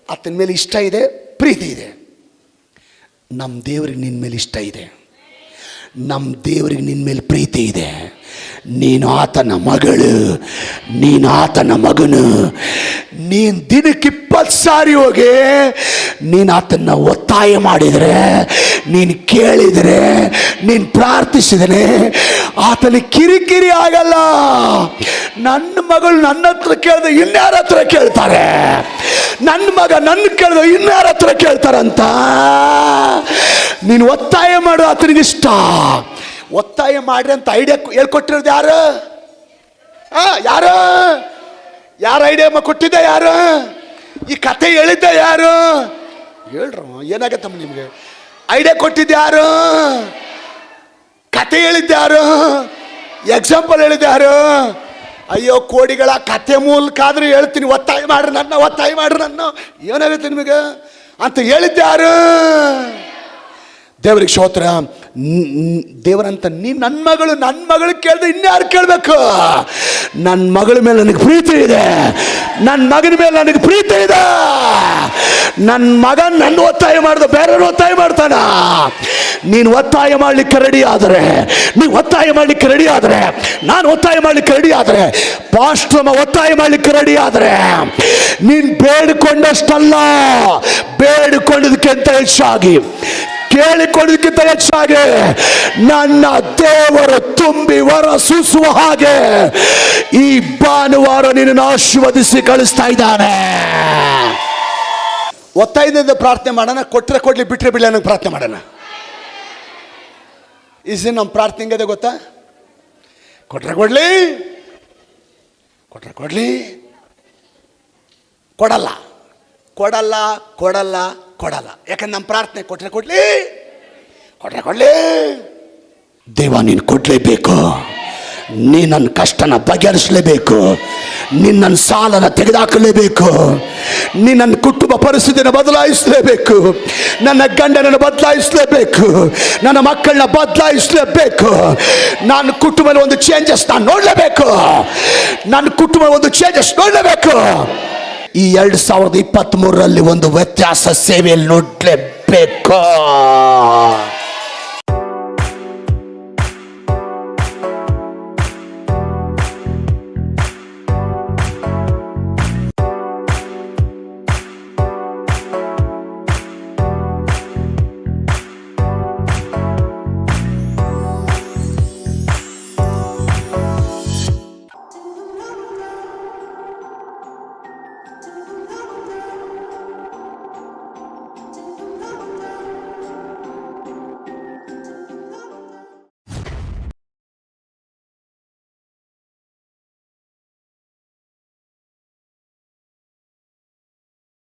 ಆತನ ಮೇಲೆ ಇಷ್ಟ ಇದೆ, ಪ್ರೀತಿ ಇದೆ. ನಮ್ಮ ದೇವರಿಗೆ ನಿನ್ನ ಮೇಲೆ ಇಷ್ಟ ಇದೆ, ನಮ್ಮ ದೇವರಿಗೆ ನಿನ್ನ ಮೇಲೆ ಪ್ರೀತಿ ಇದೆ. ನೀನು ಆತನ ಮಗಳು, ನೀನು ಆತನ ಮಗನು. ನೀನು ದಿನಕ್ಕೆ 20 ಸಾರಿ ಹೋಗಿ ನೀನು ಆತನ ಒತ್ತಾಯ ಮಾಡಿದರೆ, ನೀನು ಕೇಳಿದರೆ, ನೀನು ಪ್ರಾರ್ಥಿಸಿದರೆ ಆತನ ಕಿರಿಕಿರಿ ಆಗಲ್ಲ. ನನ್ನ ಮಗಳು ನನ್ನ ಹತ್ರ ಕೇಳಿದ್ರೆ ಇನ್ಯಾರ ಹತ್ರ ಕೇಳ್ತಾರೆ, ನನ್ನ ಮಗ ನನ್ನ ಕೇಳಿದ್ರೆ ಇನ್ಯಾರ ಹತ್ರ ಕೇಳ್ತಾರಂತ ನೀನು ಒತ್ತಾಯ ಮಾಡು. ಆತನಿಗಿಷ್ಟ. ಒತ್ತಾಯ ಮಾಡ್ರಿ ಅಂತ ಐಡಿಯಾ ಹೇಳ್ಕೊಟ್ಟಿರೋದು ಯಾರು ಐಡಿಯಾ ಕೊಟ್ಟಿದ್ದೆ ಯಾರು? ಈ ಕಥೆ ಹೇಳಿದ್ದೆ ಯಾರು? ಹೇಳ್ರು, ಏನಾಗತ್ತಮ್ಮ ನಿಮಗೆ? ಐಡಿಯಾ ಕೊಟ್ಟಿದ್ದೆ ಯಾರು? ಕಥೆ ಹೇಳಿದ್ದೆ ಯಾರು? ಎಕ್ಸಾಂಪಲ್ ಹೇಳಿದ್ದೆ ಯಾರು? ಅಯ್ಯೋ ಕೋಡಿಗಳ ಕಥೆ ಮೂಲಕ ಆದ್ರೂ ಹೇಳ್ತೀನಿ, ಒತ್ತಾಯ ಮಾಡ್ರಿ ನನ್ನ ಏನಾಗುತ್ತೆ ನಿಮಗೆ ಅಂತ ಹೇಳಿದ್ದೆ ಯಾರು? ದೇವರಿಗೆ ಸ್ತೋತ್ರ. ದೇವರಂತ ನನ್ನ ಮಗಳು ಕೇಳಿದ್ರೆ ಇನ್ಯಾರು ಕೇಳಬೇಕು? ನನ್ನ ಮಗಳ ಮೇಲೆ ನನಗೆ ಪ್ರೀತಿ ಇದೆ, ನನ್ನ ಮಗನ ಮೇಲೆ ನನಗೆ ಪ್ರೀತಿ ಇದೆ. ನನ್ನ ಮಗ ನನ್ನ ಒತ್ತಾಯ ಮಾಡಿದ ಬೇರೆಯವ್ರು ಒತ್ತಾಯ ಮಾಡ್ತಾನ. ನೀನು ಒತ್ತಾಯ ಮಾಡಲಿಕ್ಕೆ ರೆಡಿ ಆದರೆ, ನೀವು ಒತ್ತಾಯ ಮಾಡಲಿಕ್ಕೆ ರೆಡಿ ಆದರೆ, ನಾನು ಒತ್ತಾಯ ಮಾಡಲಿಕ್ಕೆ ರೆಡಿ ಆದರೆ, ಪಾಸ್ಟ್ರಮ ಒತ್ತಾಯ ಮಾಡಲಿಕ್ಕೆ ರೆಡಿ ಆದರೆ, ನೀನು ಬೇಡಿಕೊಂಡಷ್ಟಲ್ಲ, ಬೇಡಿಕೊಂಡದಕ್ಕಿಂತ ಹೆಚ್ಚಾಗಿ, ಕೇಳಿಕೊಳ್ಳೋದಕ್ಕಿಂತ ಹೆಚ್ಚಾಗಿ ನನ್ನ ದೇವರು ತುಂಬಿ ವರ ಸೂಸುವ ಹಾಗೆ ಈ ಭಾನುವಾರ ನಿನ್ನನ್ನು ಆಶೀರ್ವದಿಸಿ ಕಳಿಸ್ತಾ ಇದ್ದಾನೆ. ಒತ್ತಾಯದಿಂದ ಪ್ರಾರ್ಥನೆ ಮಾಡೋಣ, ಕೊಟ್ಟರೆ ಕೊಡ್ಲಿ, ಬಿಟ್ಟರೆ ಬಿಡಲಿ ಅನ್ನೋ ಪ್ರಾರ್ಥನೆ ಮಾಡೋಣ. ನಮ್ಮ ಪ್ರಾರ್ಥನೆ ಹೆಂಗಿದೆ ಗೊತ್ತಾ? ಕೊಟ್ಟರೆ ಕೊಡ್ಲಿ, ಕೊಡಲ್ಲ. ಯಾಕಂದ್ರೆ ನಮ್ಮ ಪ್ರಾರ್ಥನೆ ಕೊಟ್ಟರೆ ಕೊಡ್ಲಿ. ದೇವ ನೀನು ಕೊಡ್ಲೇಬೇಕು. ನೀ ನನ್ನ ಕಷ್ಟನ ಬಗೆಹರಿಸಲೇಬೇಕು. ನಿನ್ನ ಸಾಲನ ತೆಗೆದುಹಾಕಲೇಬೇಕು. ನೀ ನನ್ನ ಕುಟುಂಬ ಪರಿಸ್ಥಿತಿನ ಬದಲಾಯಿಸಲೇಬೇಕು. ನನ್ನ ಗಂಡನನ್ನು ಬದಲಾಯಿಸಲೇಬೇಕು. ನನ್ನ ಮಕ್ಕಳನ್ನ ಬದಲಾಯಿಸಲೇಬೇಕು. ನನ್ನ ಕುಟುಂಬದಲ್ಲಿ ಒಂದು ಚೇಂಜಸ್ ನಾನು ನೋಡಲೇಬೇಕು. ಈ 2023ರಲ್ಲಿ ಒಂದು ವ್ಯತ್ಯಾಸ ಸೇವೆಯಲ್ಲಿ ನೋಡ್ಲೇಬೇಕು.